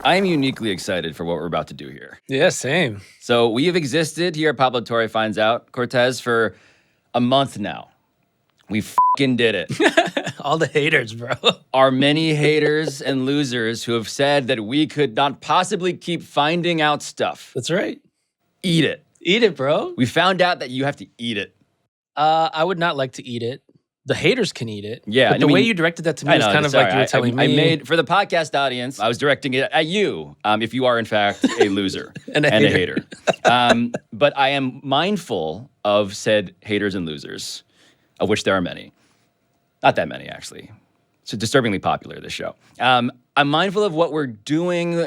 I am uniquely excited for what we're about to do here. Yeah, same. So we have existed here at Pablo Torre Finds Out, Cortez, for a month now. We fucking did it. All the haters, bro. Our many haters and losers who have said that we could not possibly keep finding out stuff. That's right. Eat it. Eat it, bro. We found out that you have to eat it. I would not like to eat it. The haters can eat it. Yeah. But the way you directed that to me is kind of like you were telling me. I made, for the podcast audience, I was directing it at you, if you are, in fact, a loser and a hater. But I am mindful of said haters and losers, of which there are many. Not that many, actually. It's disturbingly popular, this show. I'm mindful of what we're doing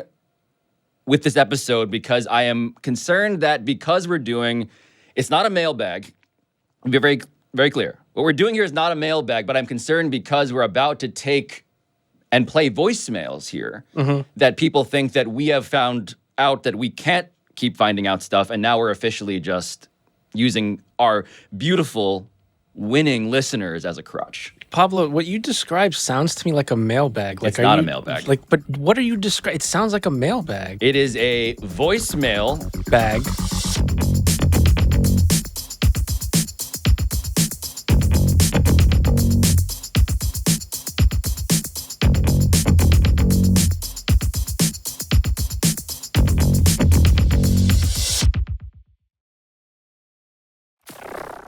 with this episode because I am concerned that because we're doing, it's not a mailbag. I'll be very, very clear. What we're doing here is not a mailbag, but I'm concerned because we're about to take and play voicemails here that people think that we have found out that we can't keep finding out stuff, and now we're officially just using our beautiful, winning listeners as a crutch. Pablo, what you described sounds to me like a mailbag. It's not a mailbag. But what are you describing? It sounds like a mailbag. It is a voicemail bag.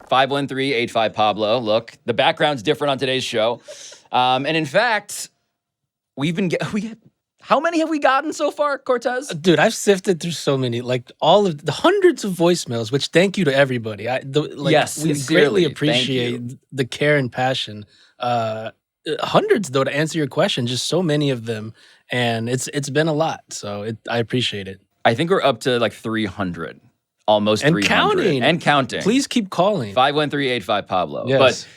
513-85-PABLO. Look, the background's different on today's show. And in fact, how many have we gotten so far, Cortez? Dude, I've sifted through so many, like all of the hundreds of voicemails, which thank you to everybody. Yes, we greatly appreciate the care and passion. Hundreds, though, to answer your question, just so many of them. And it's been a lot, so I appreciate it. I think we're up to like 300. Almost 300. And counting. Please keep calling. 513-85-PABLO. Yes. But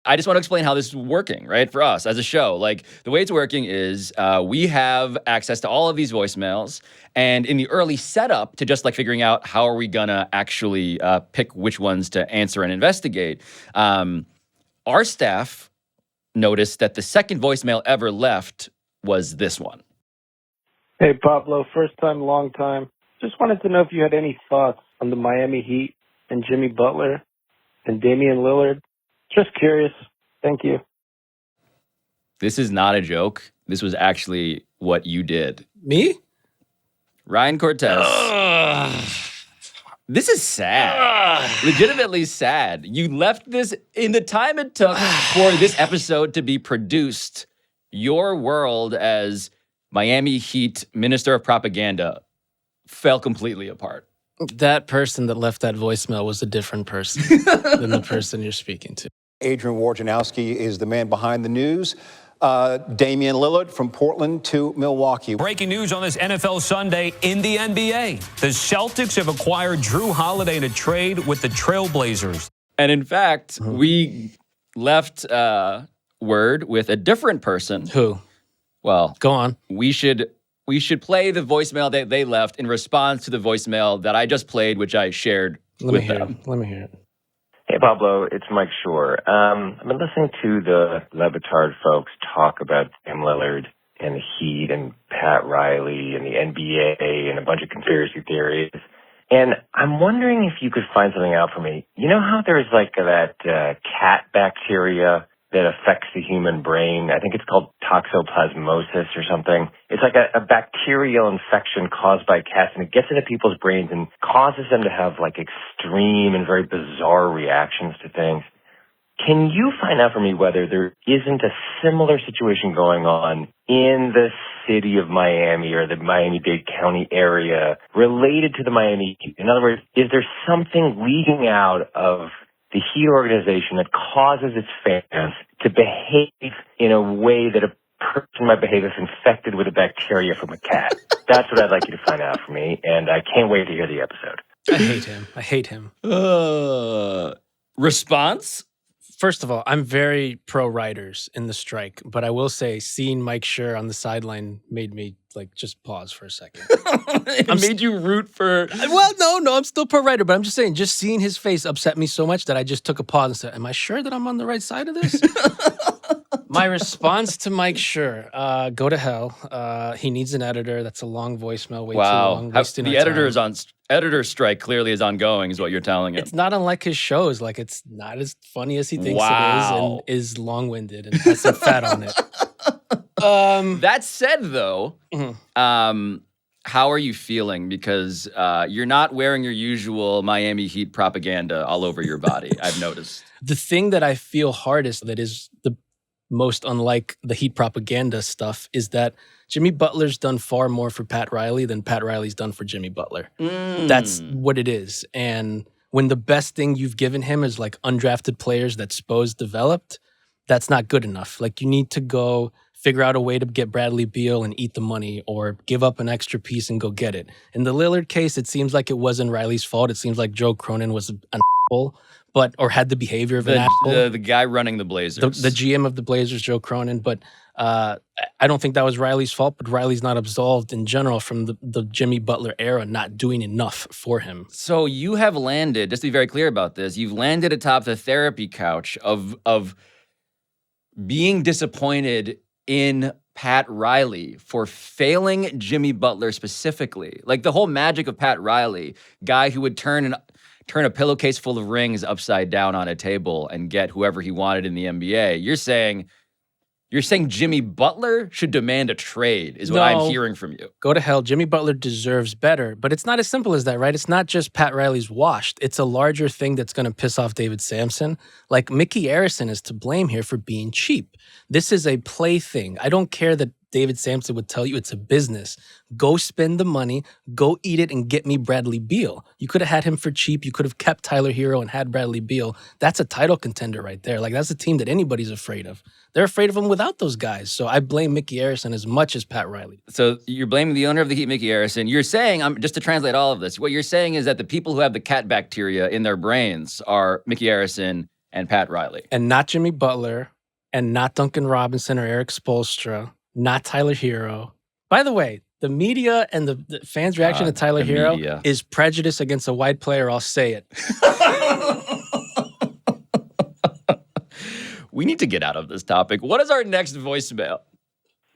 I just want to explain how this is working, right, for us as a show. Like, the way it's working is we have access to all of these voicemails, and in the early setup to just, like, figuring out how are we going to actually pick which ones to answer and investigate, our staff noticed that the second voicemail ever left was this one. Hey, Pablo, first time, long time. Just wanted to know if you had any thoughts on the Miami Heat and Jimmy Butler and Damian Lillard. Just curious. Thank you. This is not a joke. This was actually what you did. Me? Ryan Cortez. This is sad. Legitimately sad. You left this in the time it took for this episode to be produced. Your world as Miami Heat Minister of Propaganda fell completely apart. That person that left that voicemail was a different person than the person you're speaking to. Adrian Wojnarowski is the man behind the news. Damian Lillard from Portland to Milwaukee. Breaking news on this NFL Sunday in the NBA. The Celtics have acquired Drew Holiday in a trade with the Trailblazers. And in fact, we left word with a different person. Who? Well, go on. We should play the voicemail that they left in response to the voicemail that I just played, which I shared with them. Let me hear it. Hey, Pablo, it's Mike Schur. I've been listening to the Levitard folks talk about Dame Lillard and the Heat and Pat Riley and the NBA and a bunch of conspiracy theories. And I'm wondering if you could find something out for me. You know how there's like that cat bacteria that affects the human brain? I think it's called toxoplasmosis or something. It's like a bacterial infection caused by cats, and it gets into people's brains and causes them to have like extreme and very bizarre reactions to things. Can you find out for me whether there isn't a similar situation going on in the city of Miami or the Miami-Dade County area related to the Miami Heat? In other words, is there something leading out of the Heat organization that causes its fans to behave in a way that a person might behave if infected with a bacteria from a cat? That's what I'd like you to find out for me, and I can't wait to hear the episode. I hate him. Response? First of all, I'm very pro-writers in the strike, but I will say seeing Mike Schur on the sideline made me just pause for a second. It made you root for... Well, no, I'm still pro-writer, but I'm just saying, just seeing his face upset me so much that I just took a pause and said, am I sure that I'm on the right side of this? My response to Mike Schur, go to hell. He needs an editor. That's a long voicemail, way too long. The editor is on editor's strike. Clearly, is ongoing. Is what you're telling him. It's not unlike his shows. Like it's not as funny as he thinks it is, and is long-winded and has some fat on it. That said, though, how are you feeling? Because you're not wearing your usual Miami Heat propaganda all over your body. I've noticed. The thing that I feel hardest, that is the most unlike the Heat propaganda stuff, is that Jimmy Butler's done far more for Pat Riley than Pat Riley's done for Jimmy Butler. That's what it is. And when the best thing you've given him is like undrafted players that Spo's developed, that's not good enough. Like you need to go figure out a way to get Bradley Beal and eat the money, or give up an extra piece and go get it. In the Lillard case, it seems like it wasn't Riley's fault. It seems like Joe Cronin was an asshole, or had the behavior of an asshole. The guy running the Blazers. The GM of the Blazers, Joe Cronin. But I don't think that was Riley's fault, but Riley's not absolved in general from the Jimmy Butler era not doing enough for him. So you have landed, just to be very clear about this, you've landed atop the therapy couch of being disappointed in Pat Riley for failing Jimmy Butler specifically. Like the whole magic of Pat Riley, guy who would turn a pillowcase full of rings upside down on a table and get whoever he wanted in the NBA. You're saying Jimmy Butler should demand a trade, is what I'm hearing from you. Go to hell. Jimmy Butler deserves better. But it's not as simple as that, right? It's not just Pat Riley's washed. It's a larger thing that's going to piss off David Sampson. Like Mickey Arison is to blame here for being cheap. This is a play thing. I don't care that David Sampson would tell you it's a business. Go spend the money, go eat it, and get me Bradley Beal. You could have had him for cheap. You could have kept Tyler Hero and had Bradley Beal. That's a title contender right there. Like, that's a team that anybody's afraid of. They're afraid of him without those guys. So I blame Mickey Arison as much as Pat Riley. So you're blaming the owner of the Heat, Mickey Arison. You're saying, just to translate all of this, what you're saying is that the people who have the cat bacteria in their brains are Mickey Arison and Pat Riley. And not Jimmy Butler, and not Duncan Robinson or Eric Spoelstra, not Tyler Hero. By the way, the media and the fans' reaction to Tyler Hero is prejudice against a white player. I'll say it. We need to get out of this topic. What is our next voicemail?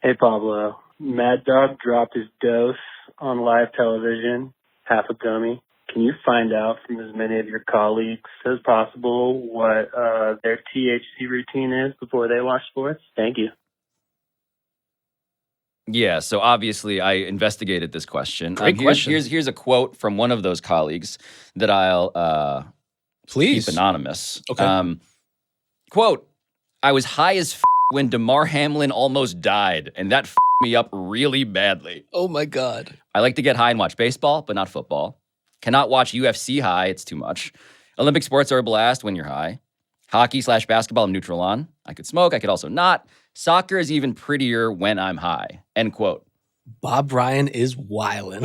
Hey, Pablo. Mad Dog dropped his dose on live television, half a gummy. Can you find out from as many of your colleagues as possible what their THC routine is before they watch sports? Thank you. Yeah, so obviously I investigated this question. Great question. Here's a quote from one of those colleagues that I'll Please keep anonymous. Okay. Quote, I was high as when DeMar Hamlin almost died, and that me up really badly. Oh my God. I like to get high and watch baseball, but not football. Cannot watch UFC high, it's too much. Olympic sports are a blast when you're high. Hockey/basketball, I'm neutral on. I could smoke, I could also not. Soccer is even prettier when I'm high. End quote. Bob Ryan is wildin'.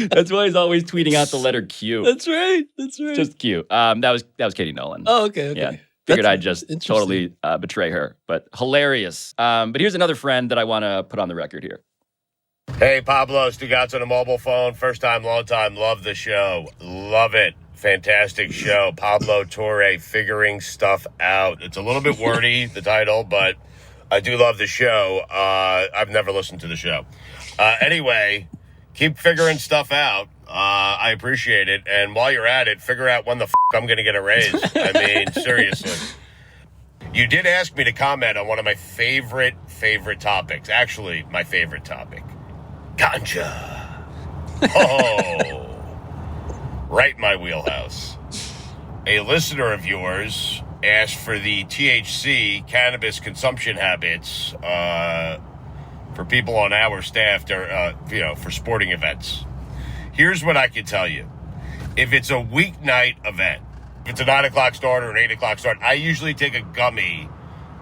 That's why he's always tweeting out the letter Q. That's right. Just Q. That was Katie Nolan. Oh, okay. Yeah. Figured I'd just totally betray her, but hilarious. But here's another friend that I want to put on the record here. Hey, Pablo, Stugotz on a mobile phone. First time, long time. Love the show. Love it. Fantastic show. Pablo Torre, figuring stuff out. It's a little bit wordy, the title, but I do love the show. I've never listened to the show. Anyway, keep figuring stuff out. I appreciate it. And while you're at it, figure out when the I'm going to get a raise. I mean, seriously. You did ask me to comment on one of my favorite topics. Actually, my favorite topic. Ganja. Oh. Right in my wheelhouse. A listener of yours asked for the THC cannabis consumption habits for people on our staff for sporting events. Here's what I can tell you. If it's a weeknight event, if it's a 9 o'clock start or an 8 o'clock start, I usually take a gummy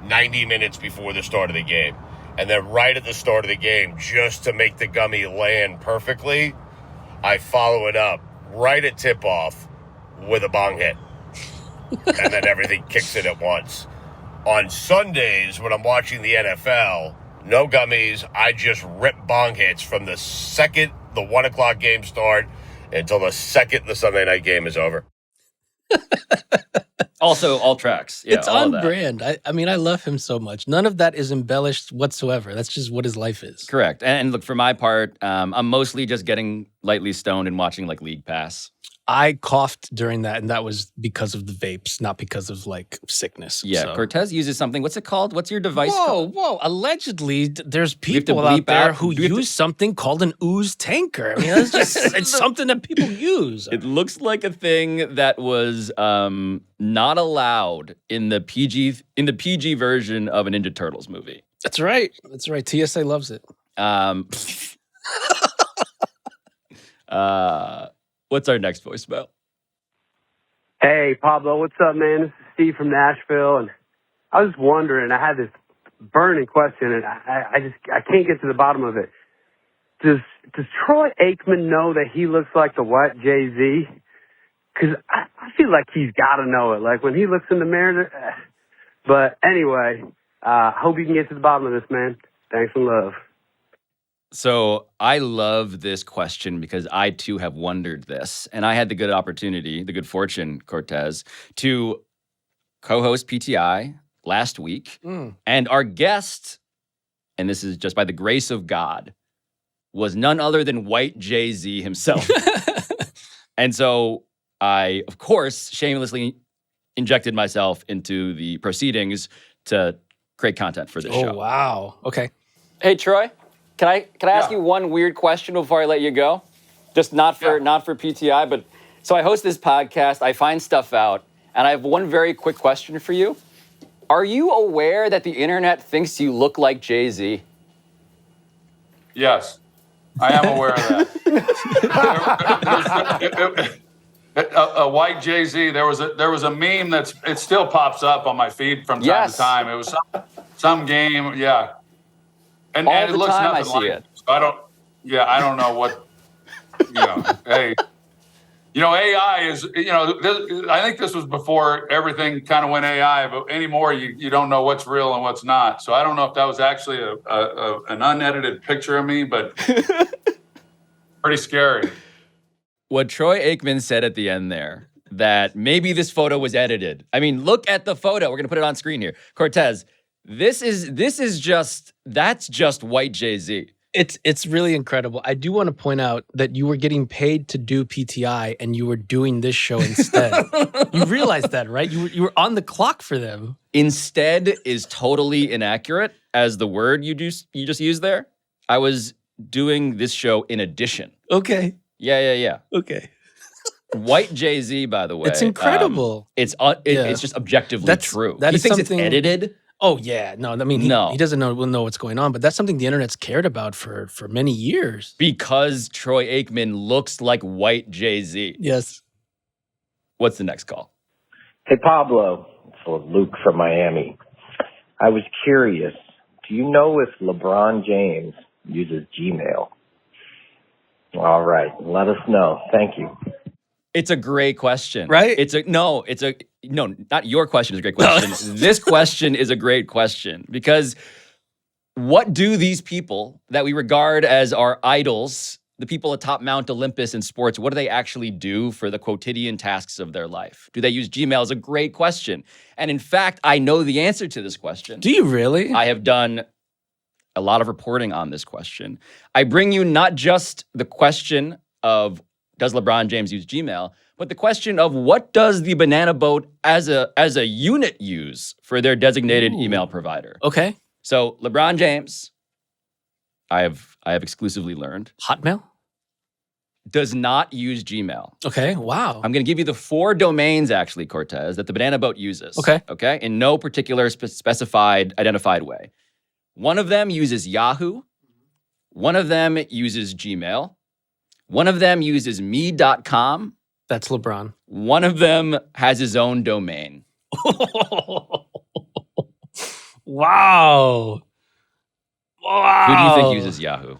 90 minutes before the start of the game. And then right at the start of the game, just to make the gummy land perfectly, I follow it up right at tip-off with a bong hit. And then everything kicks in at once. On Sundays, when I'm watching the NFL, no gummies. I just rip bong hits from the second the 1 o'clock game start until the second the Sunday night game is over. Also, all tracks. Yeah, It's all on of that. brand. I mean, I love him so much. None of that is embellished whatsoever. That's just what his life is. Correct. And look, for my part, I'm mostly just getting lightly stoned and watching like League Pass. I coughed during that, and that was because of the vapes, not because of like sickness. Yeah, So. Cortez uses something. What's it called? What's your device called? Whoa! Allegedly, there's have to people out bleep there out- who do we have to- use something called an ooze tanker. I mean, that's just it's something that people use. It looks like a thing that was not allowed in the PG version of a Ninja Turtles movie. That's right. That's right. TSA loves it. What's our next voicemail? Hey, Pablo, what's up, man? This is Steve from Nashville, and I was wondering, I had this burning question, and I can't get to the bottom of it. Does Troy Aikman know that he looks like the white Jay-Z? Because I feel like he's got to know it. Like, when he looks in the mirror. But anyway, hope you can get to the bottom of this, man. Thanks and love. So I love this question because I too have wondered this. And I had the good fortune, Cortez, to co-host PTI last week. And our guest, and this is just by the grace of God, was none other than white Jay-Z himself. And so I, of course, shamelessly injected myself into the proceedings to create content for this show. Oh, wow. Okay. Hey, Troy. Can I ask you one weird question before I let you go? Just not for PTI, but so I host this podcast, I find stuff out, and I have one very quick question for you. Are you aware that the internet thinks you look like Jay-Z? Yes, I am aware of that. A white Jay-Z. There was a meme it still pops up on my feed from time to time. It was some game, yeah. And it looks nothing like it. So I don't know what, hey, AI is, I think this was before everything kind of went AI, but anymore you don't know what's real and what's not. So I don't know if that was actually an unedited picture of me, but pretty scary. What Troy Aikman said at the end there, that maybe this photo was edited. I mean, look at the photo. We're going to put it on screen here. Cortez, that's just white Jay-Z. It's really incredible. I do want to point out that you were getting paid to do PTI and you were doing this show instead. You realize that, right? You were on the clock for them. Instead is totally inaccurate as the word you just used there. I was doing this show in addition. Okay. Yeah. Okay. White Jay-Z, by the way. It's incredible. It's just objectively true. That he is thinks something, it's edited. Oh, yeah. No, I mean, he doesn't know what's going on, but that's something the internet's cared about for many years. Because Troy Aikman looks like white Jay-Z. Yes. What's the next call? Hey, Pablo. It's Luke from Miami. I was curious. Do you know if LeBron James uses Gmail? All right. Let us know. Thank you. It's a great question. Right? No, not your question is a great question. This question is a great question because what do these people that we regard as our idols, the people atop Mount Olympus in sports, what do they actually do for the quotidian tasks of their life? Do they use Gmail? Is a great question. And in fact, I know the answer to this question. Do you really? I have done a lot of reporting on this question. I bring you not just the question of does LeBron James use Gmail, but the question of what does the banana boat as a unit use for their designated email provider? Okay. So LeBron James, I have exclusively learned, Hotmail does not use Gmail. Okay. Wow. I'm going to give you the 4 domains actually, Cortez, that the banana boat uses. Okay. In no particular specified, identified way. One of them uses Yahoo. One of them uses Gmail. One of them uses me.com. That's LeBron. One of them has his own domain. Wow. Who do you think uses Yahoo?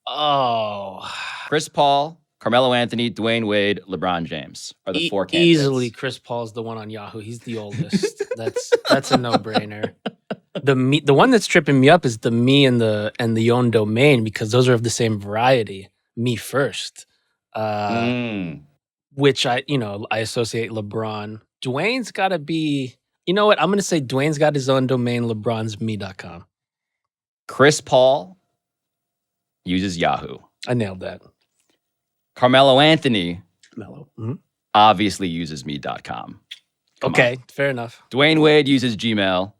Oh. Chris Paul, Carmelo Anthony, Dwayne Wade, LeBron James are the 4 candidates. Easily Chris Paul's the one on Yahoo. He's the oldest. That's a no-brainer. The one that's tripping me up is the me and the own domain because those are of the same variety. Me first. which I associate LeBron. Dwayne's got to be, you know what? I'm going to say Dwayne's got his own domain, LeBron's me.com. Chris Paul uses Yahoo. I nailed that. Carmelo Anthony Mm-hmm. obviously uses me.com. Okay, fair enough. Dwayne Wade uses Gmail.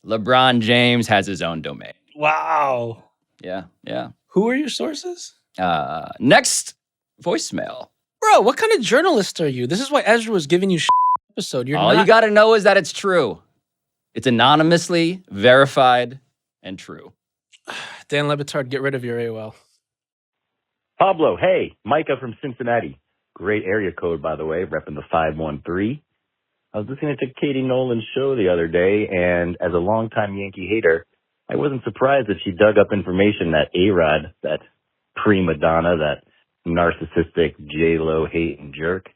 LeBron James has his own domain. Wow. Yeah. Who are your sources? Next voicemail. Bro, what kind of journalist are you? This is why Ezra was giving you episode. All you got to know is that it's true. It's anonymously verified and true. Dan Lebitard, get rid of your AOL. Pablo, hey, Micah from Cincinnati. Great area code, by the way, repping the 513. I was listening to Katie Nolan's show the other day, and as a longtime Yankee hater, I wasn't surprised that she dug up information that A-Rod, that prima donna, that narcissistic J-Lo hating jerk,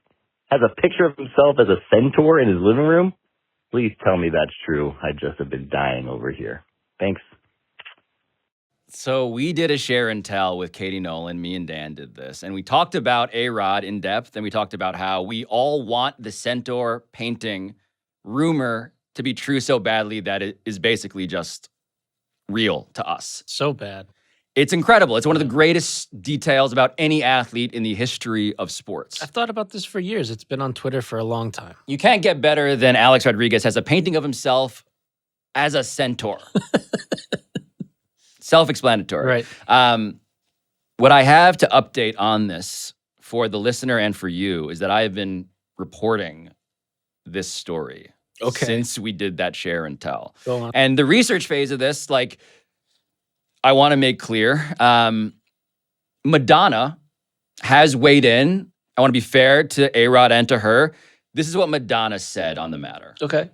has a picture of himself as a centaur in his living room. Please tell me that's true. I just have been dying over here. Thanks. So we did a share and tell with Katie Nolan. Me and Dan did this. And we talked about A-Rod in depth. And we talked about how we all want the centaur painting rumor to be true so badly that it is basically just real to us. So bad. It's incredible. It's one of the greatest details about any athlete in the history of sports. I've thought about this for years. It's been on Twitter for a long time. You can't get better than Alex Rodriguez has a painting of himself as a centaur. Self-explanatory. Right. What I have to update on this for the listener and for you is that I have been reporting this story since we did that share and tell. Go on. And the research phase of this, I want to make clear, Madonna has weighed in. I want to be fair to A-Rod and to her. This is what Madonna said on the matter. Okay.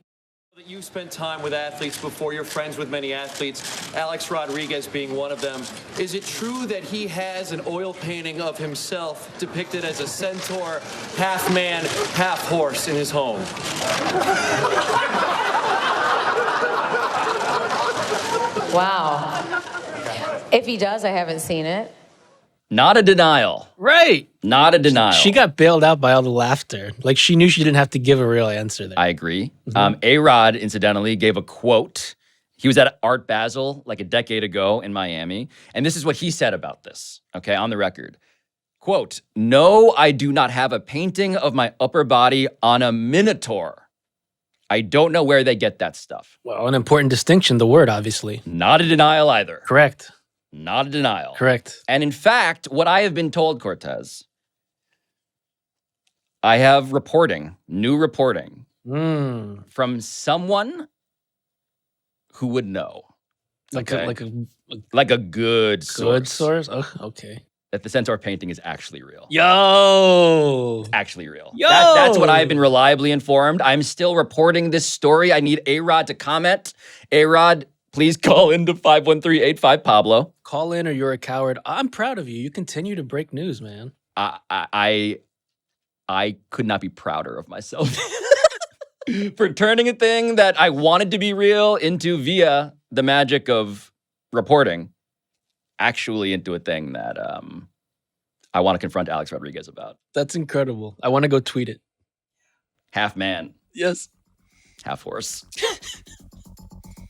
You spent time with athletes before. You're friends with many athletes, Alex Rodriguez being one of them. Is it true that he has an oil painting of himself depicted as a centaur, half man, half horse in his home? Wow. If he does, I haven't seen it. Not a denial. Right. Not a denial. She got bailed out by all the laughter. She knew she didn't have to give a real answer there. I agree. A-Rod, incidentally, gave a quote. He was at Art Basel a decade ago in Miami. And this is what he said about this, on the record. Quote, "No, I do not have a painting of my upper body on a minotaur. I don't know where they get that stuff." Well, an important distinction, the word, obviously. Not a denial either. Correct. Not a denial. Correct. And in fact, what I have been told, Cortez, I have new reporting from someone who would know. Like a good source. Good source? Oh, okay. That the centaur painting is actually real. Yo! It's actually real. Yo! That's what I've been reliably informed. I'm still reporting this story. I need A-Rod to comment. A-Rod, please call into 513-85-PABLO. Call in or you're a coward. I'm proud of you. You continue to break news, man. I could not be prouder of myself for turning a thing that I wanted to be real into, via the magic of reporting, actually into a thing that I want to confront Alex Rodriguez about. That's incredible. I want to go tweet it. Half man. Yes. Half horse.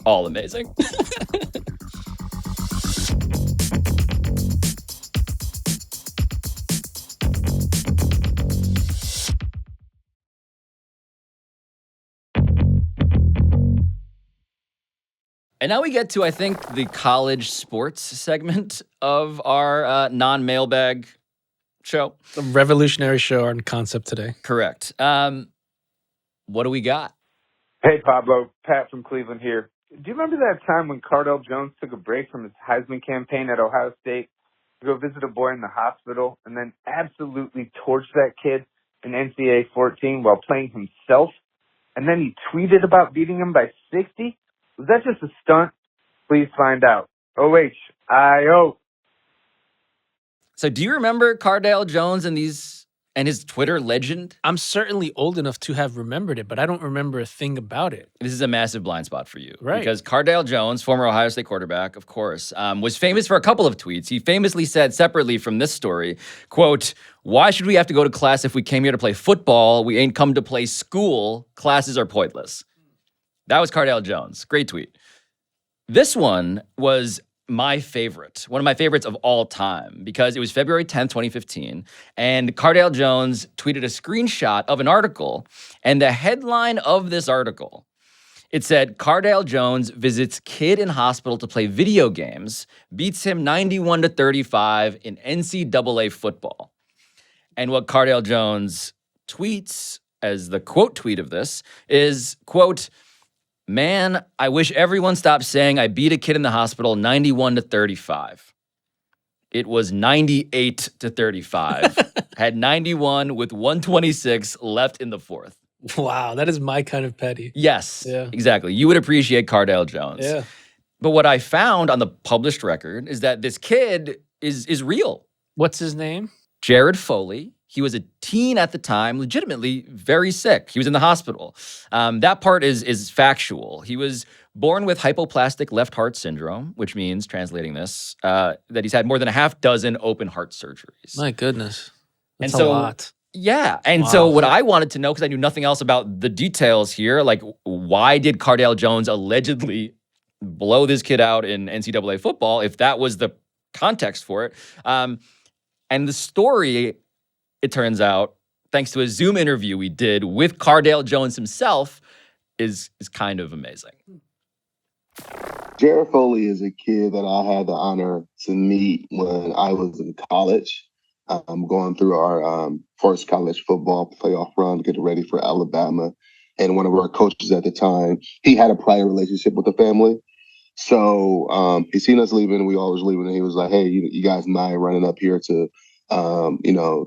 All amazing. And now we get to, I think, the college sports segment of our non-mailbag show. A revolutionary show on Concept today. Correct. What do we got? Hey, Pablo. Pat from Cleveland here. Do you remember that time when Cardale Jones took a break from his Heisman campaign at Ohio State to go visit a boy in the hospital and then absolutely torched that kid in NCAA 14 while playing himself? And then he tweeted about beating him by 60? Was that just a stunt? Please find out. OHIO. So do you remember Cardale Jones and these And his Twitter legend? I'm certainly old enough to have remembered it, but I don't remember a thing about it. This is a massive blind spot for you. Right. Because Cardale Jones, former Ohio State quarterback, of course, was famous for a couple of tweets. He famously said separately from this story, quote, "Why should we have to go to class if we came here to play football? We ain't come to play school. Classes are pointless." That was Cardale Jones. Great tweet. This one was my favorite, one of my favorites of all time, because it was February 10th, 2015, and Cardale Jones tweeted a screenshot of an article, and the headline of this article, it said, "Cardale Jones visits kid in hospital to play video games, beats him 91-35 in NCAA football." And what Cardale Jones tweets as the quote tweet of this is, quote, "Man, I wish everyone stopped saying I beat a kid in the hospital 91-35. It was 98-35. Had 91 with 126 left in the fourth." Wow, that is my kind of petty. Yes, Yeah. exactly. You would appreciate Cardale Jones. Yeah. But what I found on the published record is that this kid is real. What's his name? Jared Foley. He was a teen at the time, legitimately very sick. He was in the hospital. That part is factual. He was born with hypoplastic left heart syndrome, which means, translating this, that he's had more than a half dozen open heart surgeries. My goodness. That's And so, a lot. Yeah. And so what I wanted to know, because I knew nothing else about the details here, like, why did Cardale Jones allegedly blow this kid out in NCAA football, if that was the context for it? And the story, it turns out, thanks to a Zoom interview we did with Cardale Jones himself, is kind of amazing. Jared Foley is a kid that I had the honor to meet when I was in college. Going through our first college football playoff run, getting ready for Alabama. And one of our coaches at the time, he had a prior relationship with the family. So he seen us leaving, we all was leaving, and he was like, "Hey, you guys mind running up here to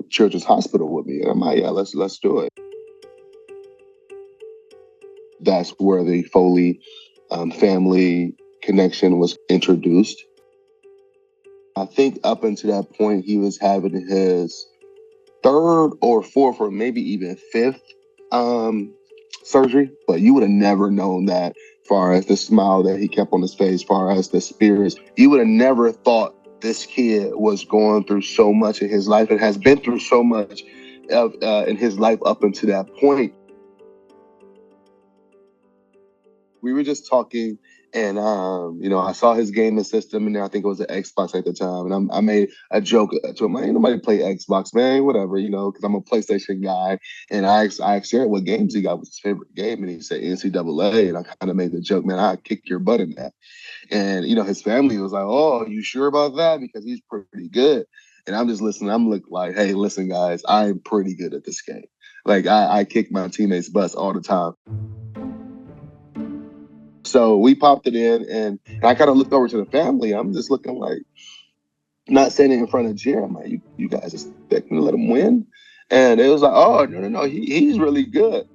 Children's Hospital with me?" And I'm like, "Yeah, let's do it." That's where the Foley family connection was introduced. I think up until that point, he was having his third or fourth or maybe even fifth surgery, but you would have never known that, far as the smile that he kept on his face, far as the spirits. You would have never thought this kid was going through so much in his life and has been through so much in his life up until that point. We were just talking, and I saw his gaming system, and I think it was an Xbox at the time, and I made a joke to him. Ain't nobody play Xbox, man, whatever, because I'm a PlayStation guy. And I asked Jared what games he got was his favorite game, and he said NCAA, and I kind of made the joke, "Man, I'd kick your butt in that." And his family was like, "Oh, you sure about that? Because he's pretty good." And I'm just listening. I'm looking like, "Hey, listen, guys, I'm pretty good at this game. Like I kick my teammates' butts all the time." So we popped it in, and I kind of looked over to the family. I'm just looking like, not saying it in front of Jerry. I'm like, you guys expecting to let him win? And it was like, "Oh, no, he's really good."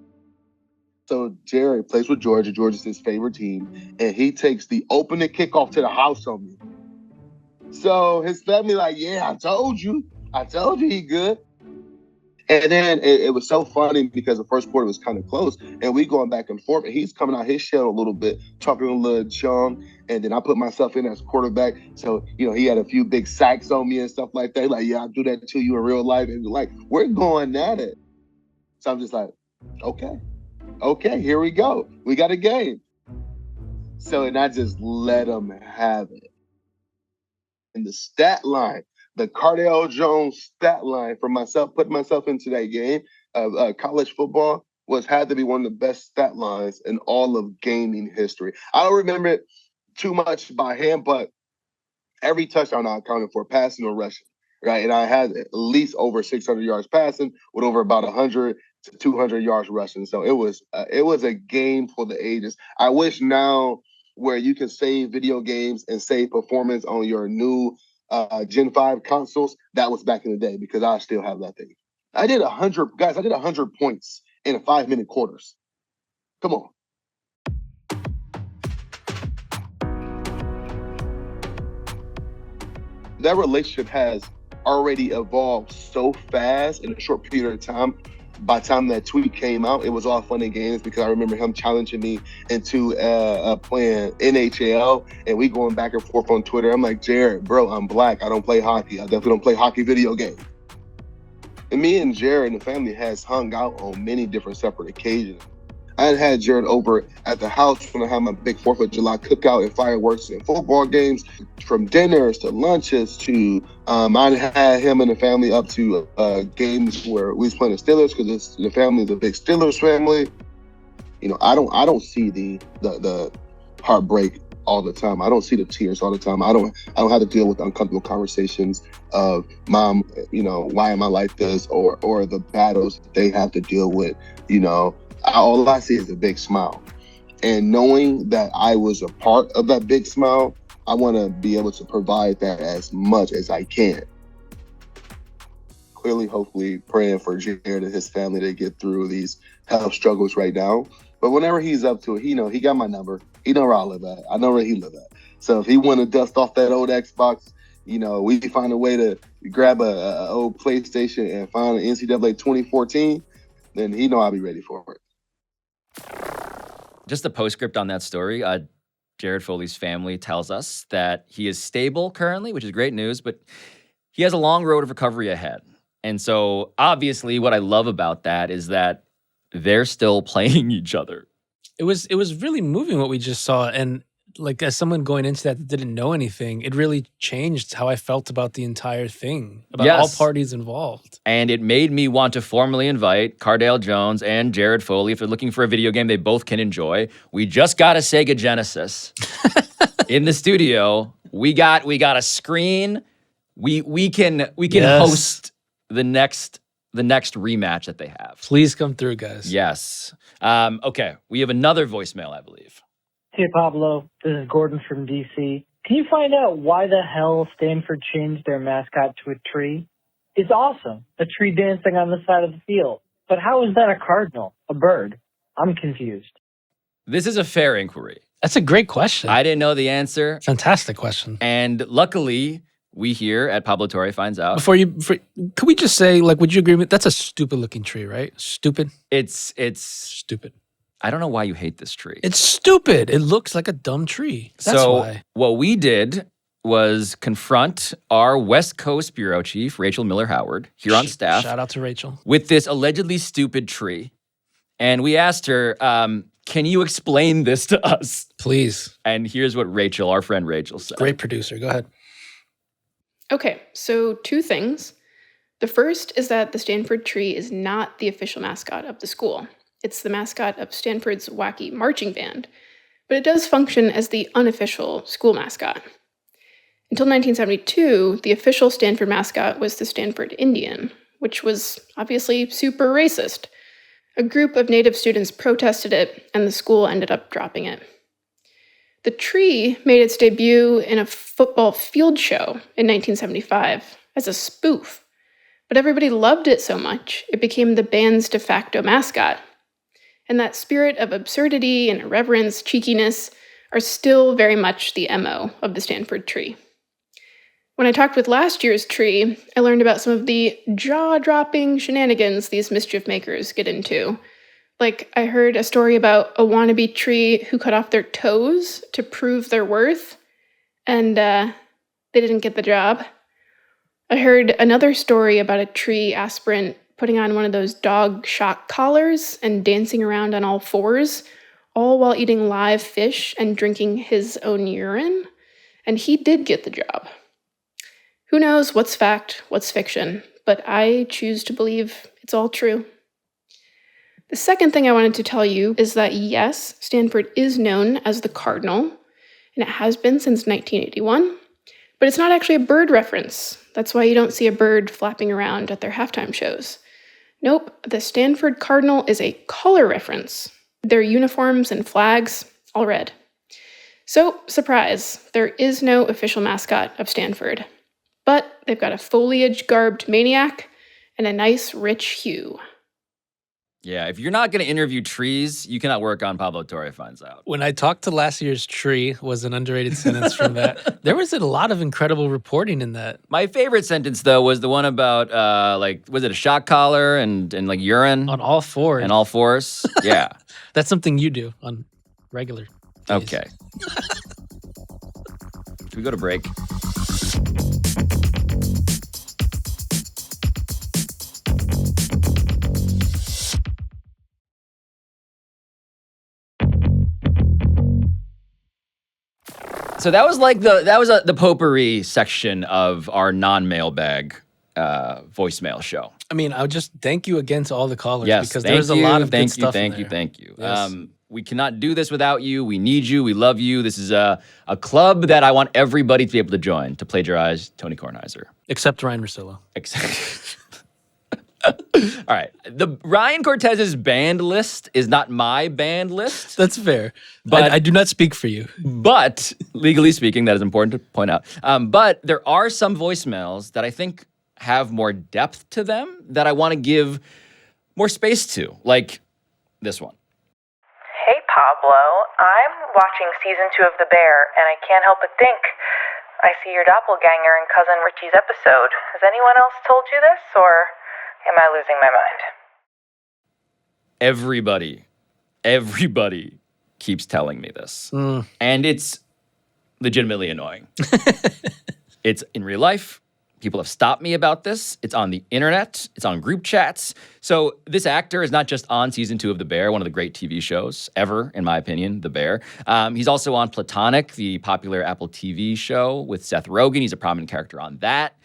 So Jerry plays with Georgia. Georgia's his favorite team, and he takes the opening kickoff to the house on me. So his family like, "Yeah, I told you he good." And then it was so funny because the first quarter was kind of close, and we going back and forth, and he's coming out his shell a little bit, talking a little chum, and then I put myself in as quarterback. So, he had a few big sacks on me and stuff like that. Like, "Yeah, I'll do that to you in real life." And like, we're going at it. So I'm just like, okay, here we go. We got a game. So, and I just let him have it. And the stat line, the Cardale Jones stat line for myself, putting myself into that game of college football, had to be one of the best stat lines in all of gaming history. I don't remember it too much by hand, but every touchdown I accounted for, passing or rushing, right? And I had at least over 600 yards passing with over about 100 to 200 yards rushing. So it was a game for the ages. I wish now where you can save video games and save performance on your new Gen 5 consoles, that was back in the day, because I still have that thing. I did 100 points in 5-minute quarters. Come on. That relationship has already evolved so fast in a short period of time. By the time that tweet came out, it was all fun and games because I remember him challenging me into playing NHL, and we going back and forth on Twitter. I'm like, Jared, bro, I'm black. I don't play hockey. I definitely don't play hockey video games. And me and Jared and the family has hung out on many different separate occasions. I had Jared over at the house when I had my big 4th of July cookout and fireworks and football games, from dinners to lunches to, I had him and the family up to games where we was playing the Steelers because the family is a big Steelers family. You know, I don't see the heartbreak all the time. I don't see the tears all the time. I don't have to deal with uncomfortable conversations of, Mom, you know, why am I like this, or the battles they have to deal with, you know. All I see is a big smile. And knowing that I was a part of that big smile, I want to be able to provide that as much as I can. Clearly, hopefully, praying for Jared and his family to get through these health struggles right now. But whenever he's up to it, he got my number. He know where I live at. I know where he live at. So if he want to dust off that old Xbox, you know, we find a way to grab a old PlayStation and find an NCAA 2014, then he know I'll be ready for it. Just a postscript on that story. Jared Foley's family tells us that he is stable currently, which is great news, but he has a long road of recovery ahead. And so obviously what I love about that is that they're still playing each other. It was really moving what we just saw. And like, as someone going into that didn't know anything, it really changed how I felt about the entire thing, about all parties involved. And it made me want to formally invite Cardale Jones and Jared Foley, if they're looking for a video game they both can enjoy. We just got a Sega Genesis in the studio. We got a screen. We can host the next rematch that they have. Please come through, guys. Yes. Okay, we have another voicemail, I believe. Hey, Pablo. This is Gordon from D.C. Can you find out why the hell Stanford changed their mascot to a tree? It's awesome. A tree dancing on the side of the field. But how is that a cardinal? A bird? I'm confused. This is a fair inquiry. That's a great question. I didn't know the answer. Fantastic question. And luckily, we here at Pablo Torre finds out. Could we just say, like, would you agree with, that's a stupid looking tree, right? Stupid? It's stupid. I don't know why you hate this tree. It's stupid. It looks like a dumb tree. That's why. What we did was confront our West Coast bureau chief, Rachel Miller-Howard, here on staff. Shout out to Rachel. With this allegedly stupid tree. And we asked her, can you explain this to us? Please. And here's what Rachel, our friend Rachel, said. Great producer. Go ahead. Okay, so 2 things. The first is that the Stanford Tree is not the official mascot of the school. It's the mascot of Stanford's wacky marching band, but it does function as the unofficial school mascot. Until 1972, the official Stanford mascot was the Stanford Indian, which was obviously super racist. A group of Native students protested it, and the school ended up dropping it. The tree made its debut in a football field show in 1975 as a spoof, but everybody loved it so much, it became the band's de facto mascot. And that spirit of absurdity and irreverence, cheekiness, are still very much the MO of the Stanford Tree. When I talked with last year's tree, I learned about some of the jaw-dropping shenanigans these mischief makers get into. Like, I heard a story about a wannabe tree who cut off their toes to prove their worth, and they didn't get the job. I heard another story about a tree aspirant putting on one of those dog shock collars and dancing around on all fours, all while eating live fish and drinking his own urine, and he did get the job. Who knows what's fact, what's fiction, but I choose to believe it's all true. The second thing I wanted to tell you is that yes, Stanford is known as the Cardinal, and it has been since 1981, but it's not actually a bird reference. That's why you don't see a bird flapping around at their halftime shows. Nope, the Stanford Cardinal is a color reference. Their uniforms and flags, all red. So, surprise, there is no official mascot of Stanford. But they've got a foliage-garbed maniac and a nice, rich hue. Yeah, if you're not going to interview trees, you cannot work on Pablo Torre Finds Out. When I talked to last year's tree was an underrated sentence from that. There was a lot of incredible reporting in that. My favorite sentence, though, was the one about, was it a shock collar and like urine? On all fours. And all fours? Yeah. That's something you do on regular days. Okay. Should we go to break? So that was like the potpourri section of our non-mailbag voicemail show. I mean, I would just thank you again to all the callers Yes, because there's a lot of good stuff Thank in there. you. Yes. We cannot do this without you. We need you. We love you. This is a club that I want everybody to be able to join, to plagiarize Tony Kornheiser. Except Ryan Russillo. All right. The Ryan Cortez's band list is not my band list. That's fair. But I do not speak for you. But legally speaking, that is important to point out. But there are some voicemails that I think have more depth to them that I want to give more space to, like this one. Hey, Pablo. I'm watching season 2 of The Bear, and I can't help but think I see your doppelganger in Cousin Richie's episode. Has anyone else told you this, or am I losing my mind? Everybody keeps telling me this. And it's legitimately annoying. It's in real life. People have stopped me about this. It's on the internet. It's on group chats. So this actor is not just on season 2 of The Bear, one of the great TV shows ever, in my opinion, The Bear. He's also on Platonic, the popular Apple TV show with Seth Rogen. He's a prominent character on that.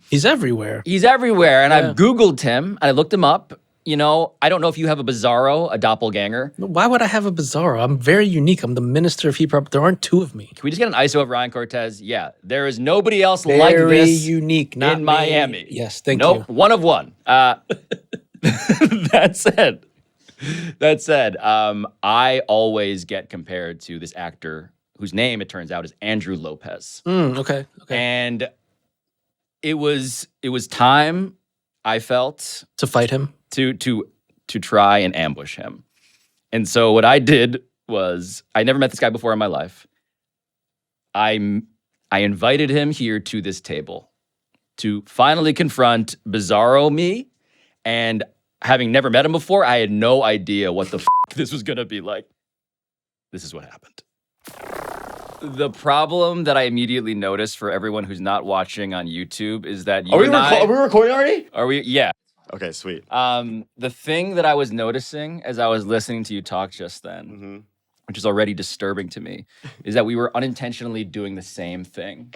He's everywhere. He's everywhere. And I've Googled him, and I looked him up. You know, I don't know if you have a bizarro, a doppelganger. Why would I have a bizarro? I'm very unique. I'm the minister of hip hop. There aren't two of me. Can we just get an ISO of Ryan Cortez? Yeah, there is nobody else like this. Very unique, not in Miami. Yes, thank you. you. One of one. That said, I always get compared to this actor whose name, it turns out, is Andrew Lopez. Okay. And it was time, I felt, to fight him. To try and ambush him. And so what I did was, I never met this guy before in my life. I invited him here to this table to finally confront Bizarro me. And having never met him before, I had no idea what the this was going to be like. This is what happened. The problem that I immediately noticed for everyone who's not watching on YouTube is that Are we recording already? Are we? Yeah. Okay, sweet. The thing that I was noticing as I was listening to you talk just then, which is already disturbing to me, is that we were unintentionally doing the same thing.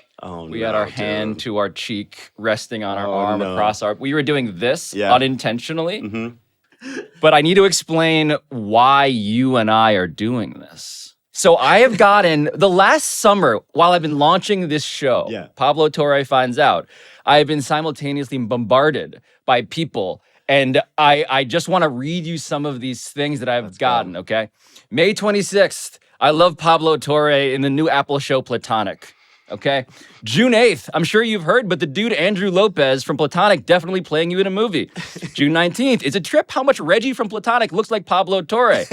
We had our hand to our cheek, resting on our arm across our... We were doing this unintentionally. But I need to explain why you and I are doing this. So I have gotten... The last summer, while I've been launching this show, Pablo Torre Finds Out, I have been simultaneously bombarded by people. And I just want to read you some of these things that I've gotten, okay? May 26th, I love Pablo Torre in the new Apple show Platonic, okay? June 8th, I'm sure you've heard, but the dude Andrew Lopez from Platonic definitely playing you in a movie. June 19th, it's a trip how much Reggie from Platonic looks like Pablo Torre.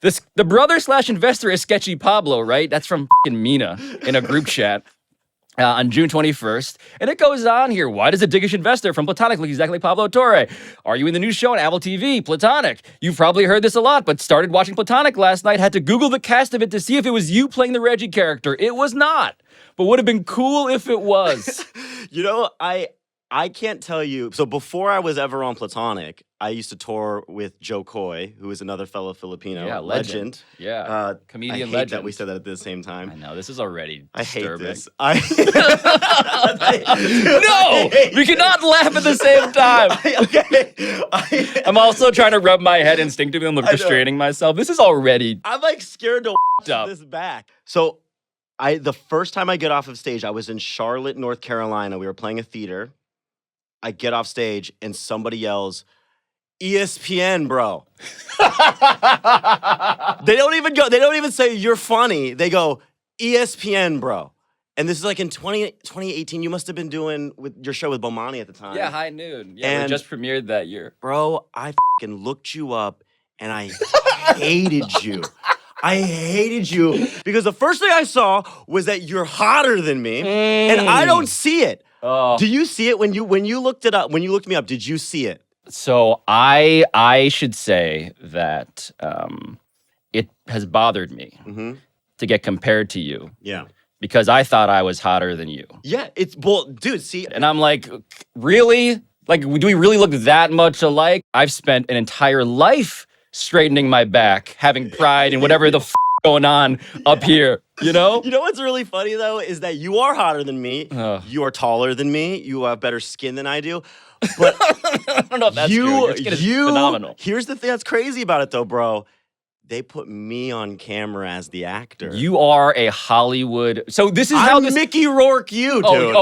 The brother/investor is sketchy Pablo, right? That's from f***ing Mina in a group chat. On June 21st. And it goes on here. Why does a dickish investor from Platonic look exactly like Pablo Torre? Are you in the new show on Apple TV, Platonic? You've probably heard this a lot, but started watching Platonic last night, had to Google the cast of it to see if it was you playing the Reggie character. It was not, but would have been cool if it was. You know, I can't tell you. So before I was ever on Platonic, I used to tour with Joe Coy, who is another fellow Filipino. Yeah, legend. Yeah, comedian I hate legend. that we said that at the same time. I know, this is already I hate disturbing. this. No! We cannot laugh at the same time. I'm also trying to rub my head instinctively and restraining myself. This is already... I'm like scared to up. this back. So the first time I get off of stage, I was in Charlotte, North Carolina. We were playing a theater. I get off stage and somebody yells, ESPN, bro. They don't even say you're funny. They go, ESPN, bro. And this is like in 2018. You must have been doing with your show with Bomani at the time. Yeah, High Noon. Yeah, we just premiered that year. Bro, I fucking looked you up and I hated you. I hated you because the first thing I saw was that you're hotter than me, and I don't see it. Oh. Do you see it when you looked it up? When you looked me up, did you see it? So I should say that it has bothered me to get compared to you. Yeah. Because I thought I was hotter than you. Yeah, well, dude, see. And I'm like, really? Like, do we really look that much alike? I've spent an entire life straightening my back, having pride in whatever the going on up here, you know? You know what's really funny, though, is that you are hotter than me. You are taller than me. You have better skin than I do. But I don't know if that's true. Your skin is phenomenal. Here's the thing that's crazy about it, though, bro. They put me on camera as the actor. You are a Hollywood. So this is how Mickey Rourke you, dude.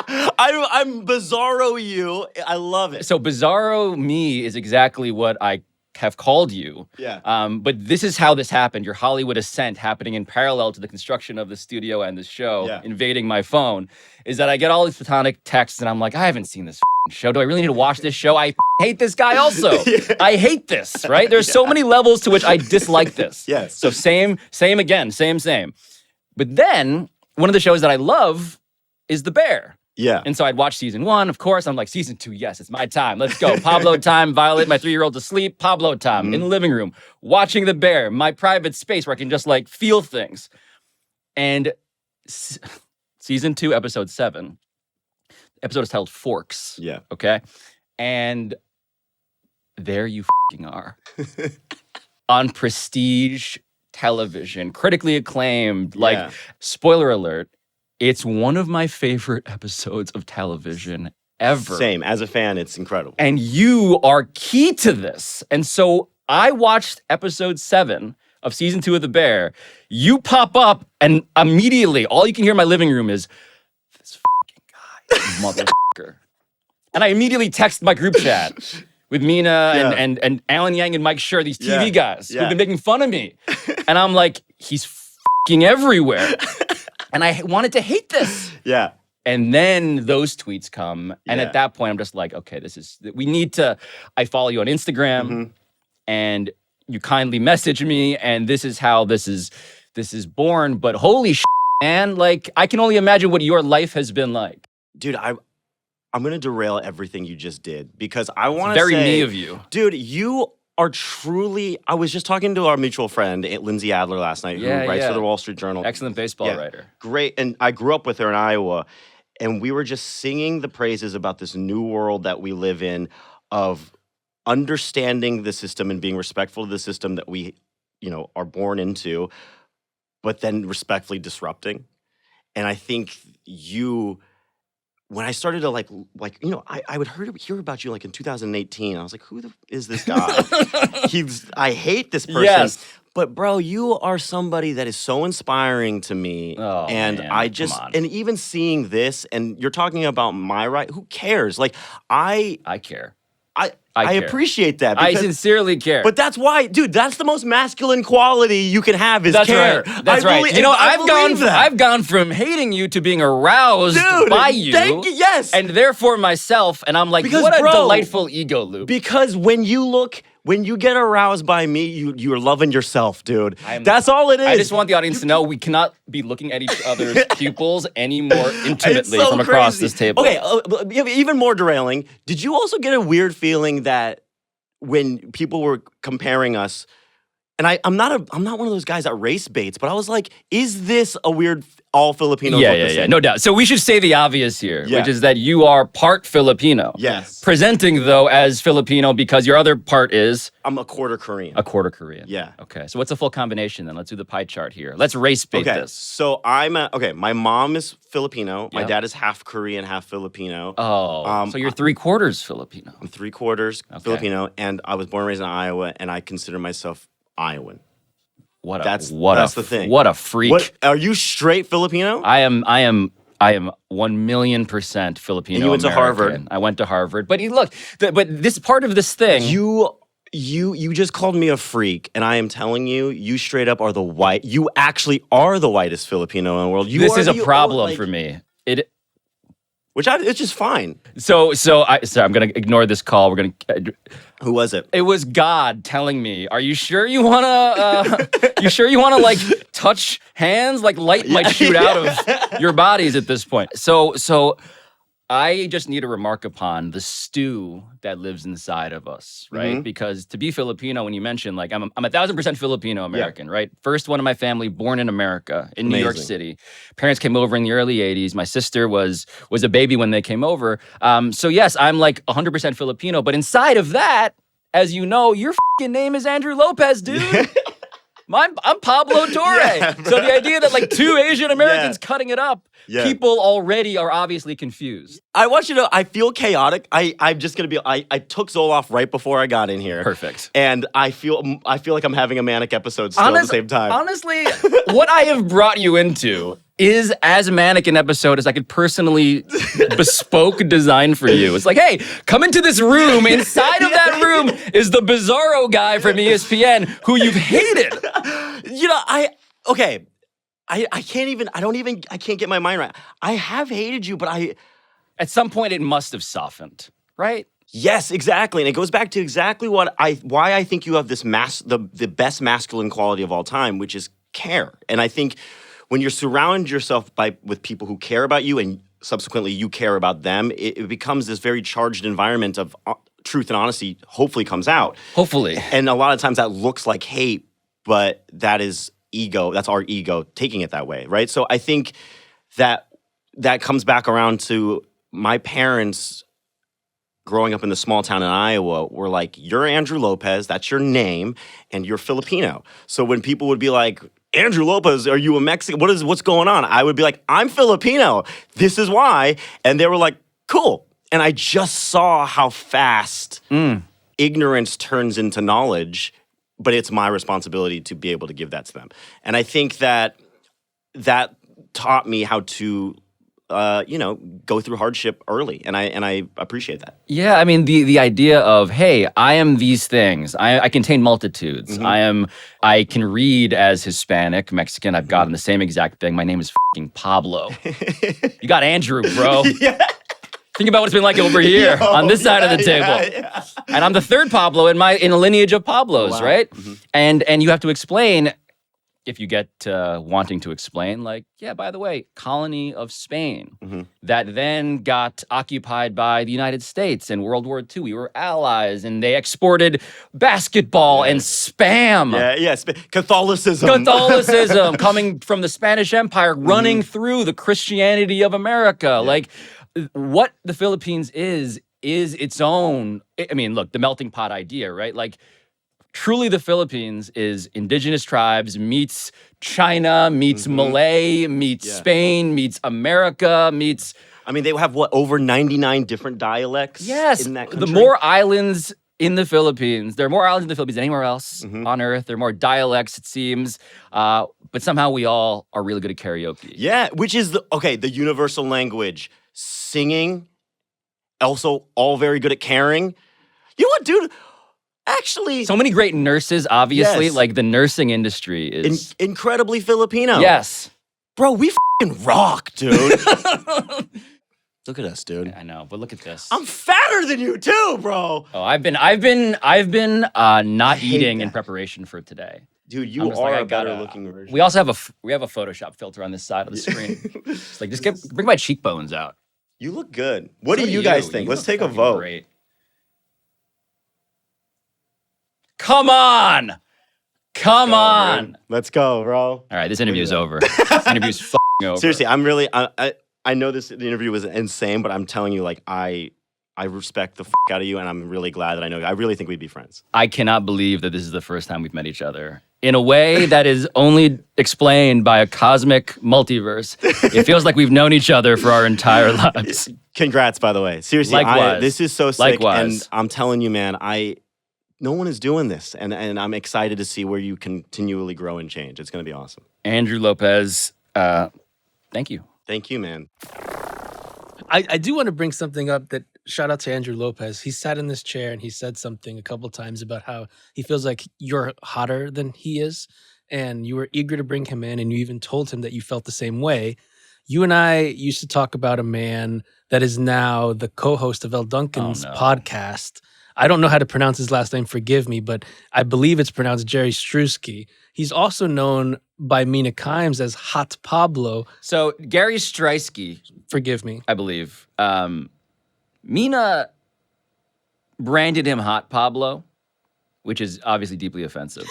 I'm Bizarro you. I love it. So Bizarro me is exactly what I have called you. Yeah. But this is how this happened. Your Hollywood ascent happening in parallel to the construction of the studio and the show, invading my phone, is that I get all these platonic texts and I'm like, I haven't seen this show. Do I really need to watch this show? I hate this guy also. I hate this, right? There's so many levels to which I dislike this. Yes. So same again, same. But then one of the shows that I love is The Bear. Yeah. And so I'd watch season 1, of course. I'm like, season 2, yes, it's my time. Let's go. Pablo time, Violet, my 3-year-old's asleep. Pablo time in the living room, watching The Bear, my private space where I can just like feel things. And season 2, episode 7, episode is titled Forks. Yeah. Okay. And there you fucking are. On prestige television, critically acclaimed, like, spoiler alert, it's one of my favorite episodes of television ever. Same. As a fan, it's incredible. And you are key to this. And so I watched episode 7 of season 2 of The Bear. You pop up, and immediately, all you can hear in my living room is, this fucking guy, motherfucker. And I immediately text my group chat with Mina and Alan Yang and Mike Schur, these TV guys who've been making fun of me. And I'm like, he's fucking everywhere. And I wanted to hate this. Yeah. And then those tweets come. And at that point, I'm just like, okay, we need to, I follow you on Instagram and you kindly message me. And this is how this is born. But holy shit, man, like, I can only imagine what your life has been like. Dude, I'm going to derail everything you just did because I want to say. Very me of you. Dude, you are truly, I was just talking to our mutual friend, Lindsay Adler, last night, who writes for the Wall Street Journal. Excellent baseball writer. Great. And I grew up with her in Iowa, and we were just singing the praises about this new world that we live in of understanding the system and being respectful of the system that we, are born into, but then respectfully disrupting. And I think when I started to I would hear about you like in 2018. I was like, who is this guy? I hate this person. Yes. But bro, you are somebody that is so inspiring to me. Oh, and man, I just, and even seeing this, and you're talking about my right, who cares? Like, I care. I appreciate that. I sincerely care. But that's why, dude, that's the most masculine quality you can have is care. Right. That's right. I've gone from hating you to being aroused by you. Thank you. Yes. And therefore myself, and I'm like, what a delightful ego loop. Because when you get aroused by me, you're loving yourself, dude. That's all it is. I just want the audience to know we cannot be looking at each other's pupils any more intimately from across this table. Okay, even more derailing. Did you also get a weird feeling that when people were comparing us, and I'm not one of those guys that race baits, but I was like, is this a weird all Filipinos? Yeah, no doubt. So we should say the obvious here, which is that you are part Filipino. Yes. Presenting, though, as Filipino because your other part is? I'm a quarter Korean. A quarter Korean. Yeah. Okay, so what's the full combination then? Let's do the pie chart here. Let's race bait this. So my mom is Filipino. My dad is half Korean, half Filipino. Oh, so you're 3/4 Filipino. I'm 3/4 Filipino, and I was born and raised in Iowa, and I consider myself Iowan. That's the thing. What a freak! Are you straight Filipino? I am 1,000,000% Filipino. And you went to Harvard. I went to Harvard. But look, but this part of this thing, You just called me a freak, and I am telling you, you straight up are you actually are the whitest Filipino in the world. This is a problem for me. It's just fine. So I'm gonna ignore this call. We're gonna. Who was it? It was God telling me, "Are you sure you wanna? You sure you wanna like touch hands? Like light might shoot out of your bodies at this point." So I just need to remark upon the stew that lives inside of us, right? Mhm. Because to be Filipino, when you mention like I'm 1,000% Filipino American, right? First one in my family born in America, in New York City. Parents came over in the early '80s. My sister was a baby when they came over. So yes, I'm like 100% Filipino. But inside of that, as you know, your fucking name is Andrew Lopez, dude. I'm Pablo Torre. So the idea that like two Asian Americans cutting it up, people already are obviously confused. I want you to know, I feel chaotic. I'm just gonna be. I took Zoloft right before I got in here. Perfect. And I feel like I'm having a manic episode still at the same time. Honestly, what I have brought you into is as manic an episode as I could personally bespoke design for you. It's like, hey, come into this room. Inside of that room is the Bizarro guy from ESPN who you've hated. You know, I can't get my mind right. I have hated you, but at some point it must have softened, right? Yes, exactly. And it goes back to exactly why I think you have this the best masculine quality of all time, which is care. And I think when you surround yourself with people who care about you and subsequently you care about them, it becomes this very charged environment of truth and honesty hopefully comes out. Hopefully. And a lot of times that looks like hate, but that is ego. That's our ego taking it that way, right? So I think that comes back around to my parents growing up in the small town in Iowa were like, you're Andrew Lopez, that's your name, and you're Filipino. So when people would be like, Andrew Lopez, are you a Mexican? What's going on? I would be like, I'm Filipino. This is why. And they were like, cool. And I just saw how fast ignorance turns into knowledge, but it's my responsibility to be able to give that to them. And I think that taught me how to go through hardship early, and I appreciate that. Yeah, I mean the idea of, hey, I am these things. I contain multitudes. Mm-hmm. I can read as Hispanic, Mexican. I've gotten the same exact thing. My name is fucking Pablo. You got Andrew, bro. Yeah. Think about what it's been like over here on this side of the table. Yeah. And I'm the third Pablo in a lineage of Pablos, Wow. right? Mhm. And you have to explain. If you get wanting to explain, like, yeah, by the way, colony of Spain that then got occupied by the United States in World War II. We were allies, and they exported basketball and Spam. Yeah. Catholicism. Catholicism coming from the Spanish Empire, running through the Christianity of America. Like, what the Philippines is its own. I mean, look, the melting pot idea, right? Like, truly, the Philippines is indigenous tribes meets China, meets Malay, meets Spain, meets America, meets... I mean, they have, over 99 different dialects in that country? The more islands in the Philippines, there are more islands in the Philippines than anywhere else on Earth. There are more dialects, it seems. But somehow we all are really good at karaoke. Yeah, which is the universal language. Singing, also all very good at caring. You know what, dude? Actually, so many great nurses, obviously. Yes. Like, the nursing industry is... incredibly Filipino. Yes. Bro, we f***ing rock, dude. Look at us, dude. I know, but look at this. I'm fatter than you too, bro. Oh, I've been not eating in preparation for today. Dude, you are a better looking version. We also have a Photoshop filter on this side of the screen. It's like, bring my cheekbones out. You look good. What do you guys think? Let's take a vote. Great. Come on! Come on! Let's go, bro. All right, this interview is over. This interview's f***ing over. Seriously, I'm really... I know the interview was insane, but I'm telling you, like, I respect the f*** out of you, and I'm really glad that I know you. I really think we'd be friends. I cannot believe that this is the first time we've met each other. In a way that is only explained by a cosmic multiverse. It feels like we've known each other for our entire lives. Congrats, by the way. Seriously, Likewise. This is so sick. Likewise. And I'm telling you, man, no one is doing this, and I'm excited to see where you continually grow and change. It's going to be awesome. Andrew Lopez, thank you. Thank you, man. I do want to bring something up that shout out to Andrew Lopez. He sat in this chair and he said something a couple times about how he feels like you're hotter than he is. And you were eager to bring him in, and you even told him that you felt the same way. You and I used to talk about a man that is now the co-host of Elle Duncan's podcast. I don't know how to pronounce his last name, forgive me, but I believe it's pronounced Jerry Strusky. He's also known by Mina Kimes as Hot Pablo. So Gary Streisky, forgive me, I believe. Mina branded him Hot Pablo, which is obviously deeply offensive.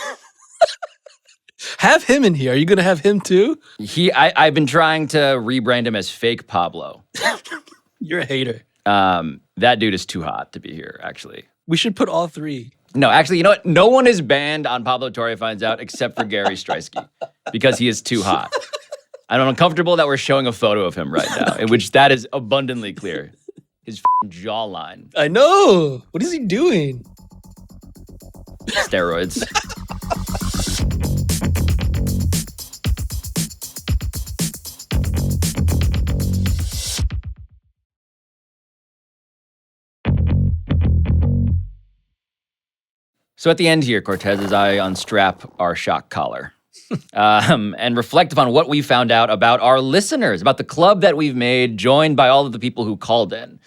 Have him in here. Are you going to have him too? I've been trying to rebrand him as Fake Pablo. You're a hater. That dude is too hot to be here, actually. We should put all three. No, actually, you know what? No one is banned on Pablo Torre Finds Out except for Gary Streisky because he is too hot. I'm uncomfortable that we're showing a photo of him right now, in which that is abundantly clear. His jawline. I know. What is he doing? Steroids. So at the end here, Cortez, as I unstrap our shock collar and reflect upon what we found out about our listeners, about the club that we've made, joined by all of the people who called in.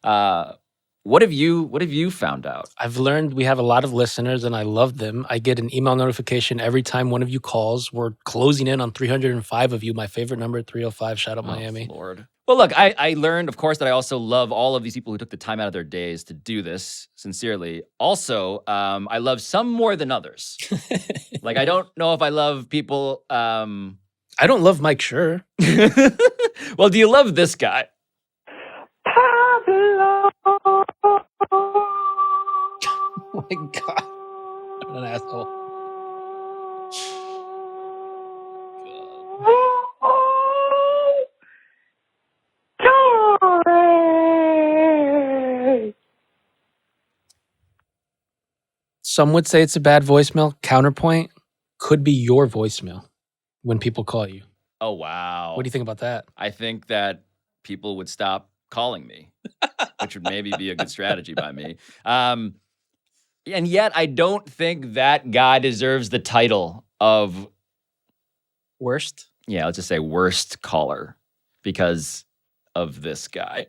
What have you found out? I've learned we have a lot of listeners, and I love them. I get an email notification every time one of you calls. We're closing in on 305 of you. My favorite number, 305. Shout out Miami. Lord. Well, look, I learned, of course, that I also love all of these people who took the time out of their days to do this, sincerely. Also, I love some more than others. Like, I don't know if I love people... I don't love Mike Schur. Well, do you love this guy? Oh my God. What an asshole. Some would say it's a bad voicemail. Counterpoint, could be your voicemail when people call you. Oh, wow. What do you think about that? I think that people would stop calling me, which would maybe be a good strategy by me. And yet, I don't think that guy deserves the title of... Worst? Yeah, let's just say worst caller because of this guy.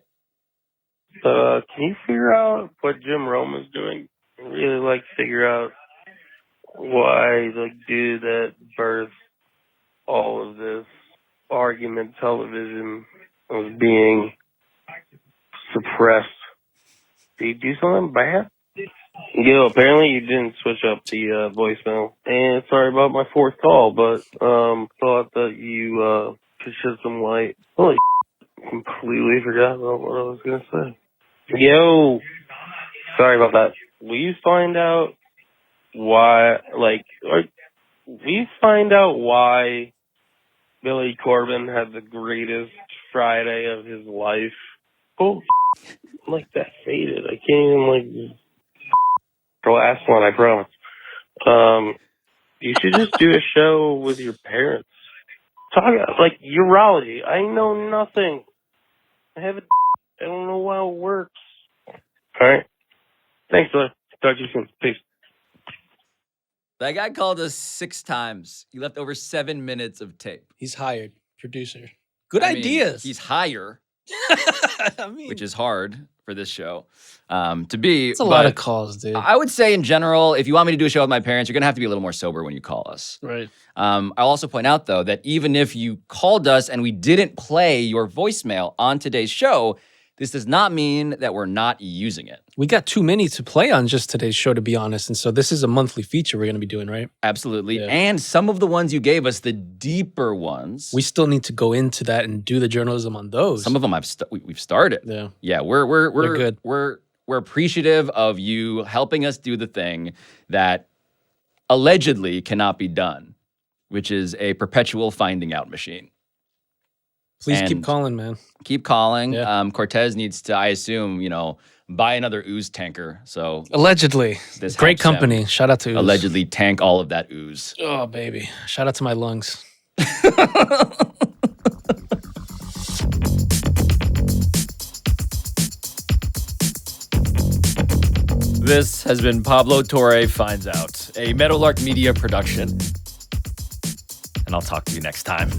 Can you figure out what Jim Rome is doing? I'd really like to figure out why the dude that birthed all of this argument television was being suppressed. Did you do something bad? Yo, apparently you didn't switch up the voicemail. And sorry about my fourth call, but thought that you could shed some light. Holy completely forgot about what I was going to say. Yo, sorry about that. Will you find out why, Billy Corbin had the greatest Friday of his life? Oh, I'm like that faded. I can't even the last one, I promise. You should just do a show with your parents. Talk urology. I know nothing. I don't know how it works. All right. Thanks, brother. Talk to you soon. Peace. That guy called us 6 times. He left over 7 minutes of tape. He's hired. Producer. Good ideas. He's higher, which is hard for this show to be. It's a lot of calls, dude. I would say in general, if you want me to do a show with my parents, you're going to have to be a little more sober when you call us. Right. I'll also point out, though, that even if you called us and we didn't play your voicemail on today's show, this does not mean that we're not using it. We got too many to play on just today's show, to be honest. And so this is a monthly feature we're going to be doing, right? Absolutely. Yeah. And some of the ones you gave us, the deeper ones. We still need to go into that and do the journalism on those. Some of them we've started. Yeah. Yeah, we're good. We're appreciative of you helping us do the thing that allegedly cannot be done, which is a perpetual finding out machine. Please keep calling, man. Keep calling. Yeah. Cortez needs to, I assume, buy another ooze tanker. So allegedly, this great company. Shout out to Ooze. Allegedly tank all of that ooze. Oh, baby. Shout out to my lungs. This has been Pablo Torre Finds Out, a Meadowlark Media production. And I'll talk to you next time.